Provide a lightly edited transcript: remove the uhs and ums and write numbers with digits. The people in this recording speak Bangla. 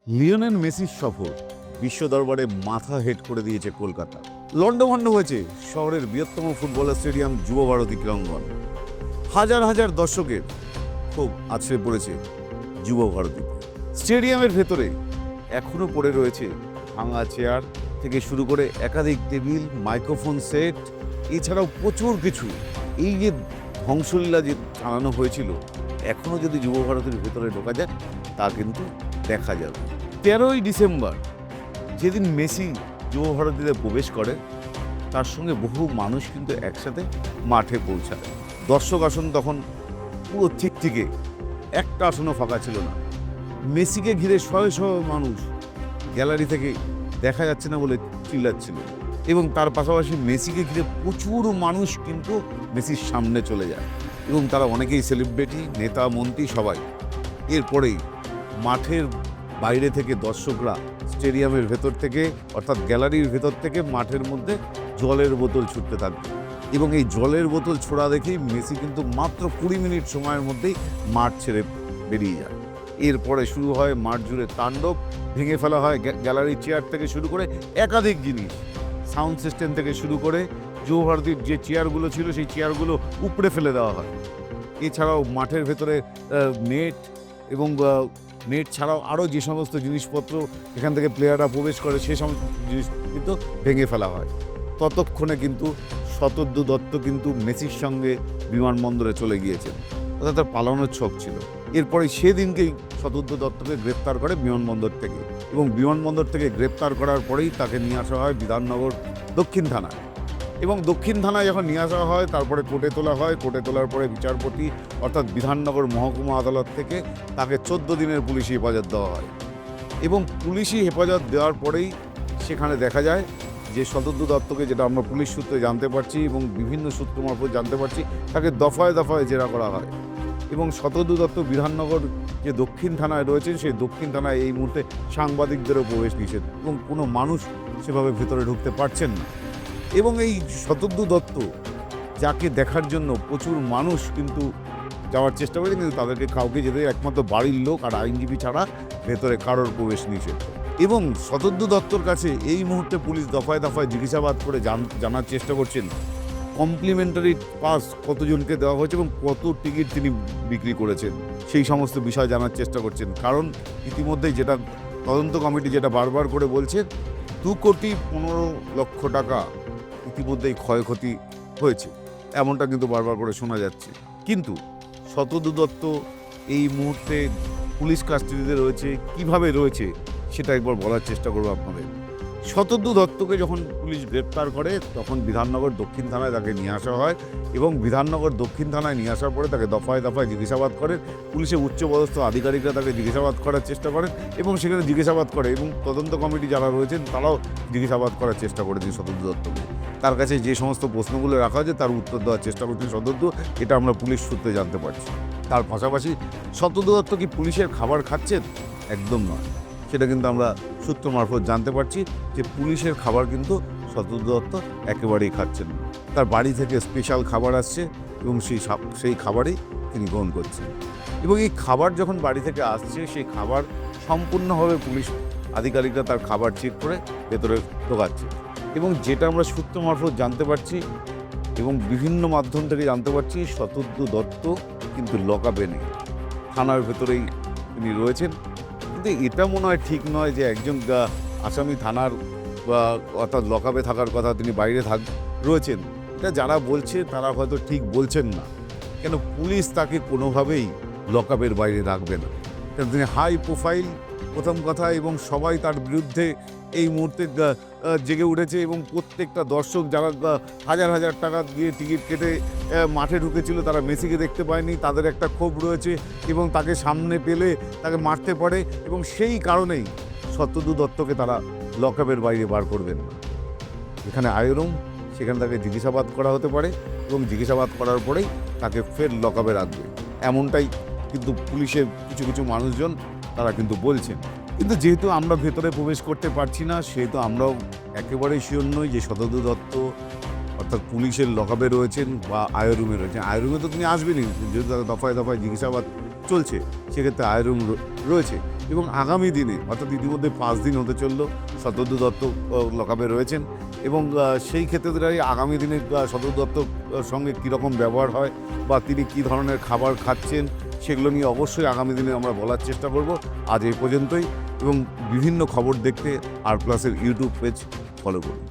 লিওনেল মেসির সফর বিশ্ব দরবারে মাথা হেট করে দিয়েছে কলকাতা। লন্ডভন্ড হয়েছে শহরের বৃহত্তম ফুটবলার স্টেডিয়াম যুবভারতী ক্রীড়াঙ্গন। হাজার হাজার দর্শকের খুব আছড়ে পড়েছে যুবভারতী স্টেডিয়ামের ভেতরে। এখনো পড়ে রয়েছে ভাঙা চেয়ার থেকে শুরু করে একাধিক টেবিল, মাইক্রোফোন সেট, এছাড়াও প্রচুর কিছু। এই যে ধ্বংসলীলা যে চালানো হয়েছিল, এখনো যদি যুবভারতীর ভেতরে ঢোকা যায় তা কিন্তু দেখা যাবে। 13ই ডিসেম্বর যেদিন মেসি যুবভারতীতে প্রবেশ করে, তার সঙ্গে বহু মানুষ কিন্তু একসাথে মাঠে পৌঁছায়। দর্শক আসন তখন পুরো ঠিকঠিকে, একটা আসনও ফাঁকা ছিল না। মেসিকে ঘিরে শয়ে শয়ে মানুষ গ্যালারি থেকে দেখা যাচ্ছে না বলে চিল্লাচ্ছিল, এবং তার পাশাপাশি মেসিকে ঘিরে প্রচুর মানুষ কিন্তু মেসির সামনে চলে যায়, এবং তারা অনেকেই সেলিব্রিটি, নেতা, মন্ত্রী সবাই। এরপরেই মাঠের বাইরে থেকে দর্শকরা স্টেডিয়ামের ভেতর থেকে, অর্থাৎ গ্যালারির ভেতর থেকে মাঠের মধ্যে জলের বোতল ছুটতে থাকবে, এবং এই জলের বোতল ছোড়া দেখেই মেসি কিন্তু মাত্র 20 মিনিট সময়ের মধ্যেই মাঠ ছেড়ে বেরিয়ে যায়। এরপরে শুরু হয় মাঠ জুড়ে তাণ্ডব। ভেঙে ফেলা হয় গ্যালারির চেয়ার থেকে শুরু করে একাধিক জিনিস, সাউন্ড সিস্টেম থেকে শুরু করে যুবভারতীর যে চেয়ারগুলো ছিল সেই চেয়ারগুলো উপড়ে ফেলে দেওয়া হয়। এছাড়াও মাঠের ভেতরে নেট এবং নেট ছাড়াও আরও যে সমস্ত জিনিসপত্র এখান থেকে প্লেয়াররা প্রবেশ করে সে সমস্ত জিনিস কিন্তু ভেঙে ফেলা হয়। ততক্ষণে কিন্তু শতদ্রু দত্ত কিন্তু মেসির সঙ্গে বিমানবন্দরে চলে গিয়েছেন, অর্থাৎ তার পালানোর ছক ছিল। এরপরে সেদিনকেই শতদ্রু দত্তকে গ্রেপ্তার করে বিমানবন্দর থেকে, এবং বিমানবন্দর থেকে গ্রেপ্তার করার পরেই তাকে নিয়ে আসা হয় বিধাননগর দক্ষিণ থানায়। এবং দক্ষিণ থানায় যখন নিয়ে আসা হয়, তারপরে কোর্টে তোলা হয়। কোর্টে তোলার পরে বিচারপতি অর্থাৎ বিধাননগর মহকুমা আদালত থেকে তাকে 14 দিনের পুলিশি হেফাজত দেওয়া হয়। এবং পুলিশি হেফাজত দেওয়ার পরেই সেখানে দেখা যায় যে শতদ্রু দত্তকে, যেটা আমরা পুলিশ সূত্রে জানতে পারছি এবং বিভিন্ন সূত্র মারফত জানতে পারছি, তাকে দফায় দফায় জেরা করা হয়। এবং শতদ্রু দত্ত বিধাননগর যে দক্ষিণ থানায় রয়েছেন, সেই দক্ষিণ থানায় এই মুহূর্তে সাংবাদিকদেরও প্রবেশ নিষেধ, এবং কোনো মানুষ সেভাবে ভেতরে ঢুকতে পারছেন না। এবং এই শতদ্রু দত্ত, যাকে দেখার জন্য প্রচুর মানুষ কিন্তু যাওয়ার চেষ্টা করেছে, কিন্তু তাদেরকে কাউকে যেতে, একমাত্র বাড়ির লোক আর আইনজীবী ছাড়া ভেতরে কারোর প্রবেশ নিষেধ। এবং শতদ্রু দত্তর কাছে এই মুহূর্তে পুলিশ দফায় দফায় জিজ্ঞাসাবাদ করে জানার চেষ্টা করছেন কমপ্লিমেন্টারি পাস কতজনকে দেওয়া হয়েছে এবং কত টিকিট তিনি বিক্রি করেছেন, সেই সমস্ত বিষয় জানার চেষ্টা করছেন। কারণ ইতিমধ্যেই যেটা তদন্ত কমিটি যেটা বারবার করে বলছে, 2,15,00,000 টাকা ইতিমধ্যেই ক্ষয়ক্ষতি হয়েছে, এমনটা কিন্তু বারবার করে শোনা যাচ্ছে। কিন্তু শতদ্রু দত্ত এই মুহূর্তে পুলিশ কাস্টাডিতে রয়েছে, কিভাবে রয়েছে সেটা একবার বলার চেষ্টা করবো আপনাদের। শতদ্রু দত্তকে যখন পুলিশ গ্রেপ্তার করে, তখন বিধাননগর দক্ষিণ থানায় তাকে নিয়ে আসা হয়, এবং বিধাননগর দক্ষিণ থানায় নিয়ে আসার পরে তাকে দফায় দফায় জিজ্ঞাসাবাদ করে। পুলিশের উচ্চপদস্থ আধিকারিকরা তাকে জিজ্ঞাসাবাদ করার চেষ্টা করেন, এবং সেখানে জিজ্ঞাসাবাদ করে, এবং তদন্ত কমিটি যারা রয়েছেন তারাও জিজ্ঞাসাবাদ করার চেষ্টা করেছেন শতদ্রু দত্তকে। তার কাছে যে সমস্ত প্রশ্নগুলো রাখা হয়েছে তার উত্তর দেওয়ার চেষ্টা করছেন শতদ্রু, এটা আমরা পুলিশ সূত্রে জানতে পারছি। তার পাশাপাশি শতদ্রু দত্ত কি পুলিশের খাবার খাচ্ছেন? একদম নয়, সেটা কিন্তু আমরা সূত্র মারফত জানতে পারছি যে পুলিশের খাবার কিন্তু শতদ্রু দত্ত একেবারেই খাচ্ছেন না। তার বাড়ি থেকে স্পেশাল খাবার আসছে, এবং সেই খাবারই তিনি গ্রহণ করছেন। এবং এই খাবার যখন বাড়ি থেকে আসছে, সেই খাবার সম্পূর্ণভাবে পুলিশ আধিকারিকরা তার খাবার চেক করে ভেতরে ঢোকাচ্ছে। এবং যেটা আমরা সূত্র মারফত জানতে পারছি এবং বিভিন্ন মাধ্যম থেকে জানতে পারছি, শতদ্রু দত্ত কিন্তু লকআপে নেই, থানার ভেতরেই তিনি রয়েছেন। কিন্তু এটা মনে হয় ঠিক নয় যে একজন আসামি থানার অর্থাৎ লকআপে থাকার কথা, তিনি বাইরে রয়েছেন। এটা যারা বলছে তারা হয়তো ঠিক বলছেন না, কেন পুলিশ তাকে কোনোভাবেই লকআপের বাইরে রাখবে না, কারণ তিনি হাই প্রোফাইল, প্রথম কথা, এবং সবাই তার বিরুদ্ধে এই মুহূর্তে জেগে উঠেছে। এবং প্রত্যেকটা দর্শক যারা হাজার হাজার টাকা দিয়ে টিকিট কেটে মাঠে ঢুকেছিল, তারা মেসিকে দেখতে পায়নি, তাদের একটা ক্ষোভ রয়েছে, এবং তাকে সামনে পেলে তাকে মারতে পারে, এবং সেই কারণেই শতদ্রু দত্তকে তারা লকআপের বাইরে বার করবেন না। এখানে আয়রুম, সেখানে তাকে জিজ্ঞাসাবাদ করা হতে পারে, এবং জিজ্ঞাসাবাদ করার পরেই তাকে ফের লকআপে রাখবে, এমনটাই কিন্তু পুলিশের কিছু কিছু মানুষজন তারা কিন্তু বলছেন। কিন্তু যেহেতু আমরা ভেতরে প্রবেশ করতে পারছি না, সেহেতু আমরাও একেবারেই শিওর নই যে শতদ্রু দত্ত অর্থাৎ পুলিশের লকআপে রয়েছেন বা আয়রুমে রয়েছেন। আয়রুমে তো তিনি আসবেনই, যেহেতু তাদের দফায় দফায় জিজ্ঞাসাবাদ চলছে, সেক্ষেত্রে আয়রুম রয়েছে। এবং আগামী দিনে অর্থাৎ ইতিমধ্যে 5 দিন হতে চললো শতদ্রু দত্ত লকআপে রয়েছেন এবং সেই ক্ষেত্রে দাঁড়িয়ে আগামী দিনে শতদ্রু দত্তর সঙ্গে কীরকম ব্যবহার হয় বা তিনি কী ধরনের খাবার খাচ্ছেন সেগুলো নিয়ে অবশ্যই আগামী দিনে আমরা বলার চেষ্টা করব। আজ এই পর্যন্তই এবং বিভিন্ন খবর দেখতে আর প্লাসের ইউটিউব পেজ ফলো করুন।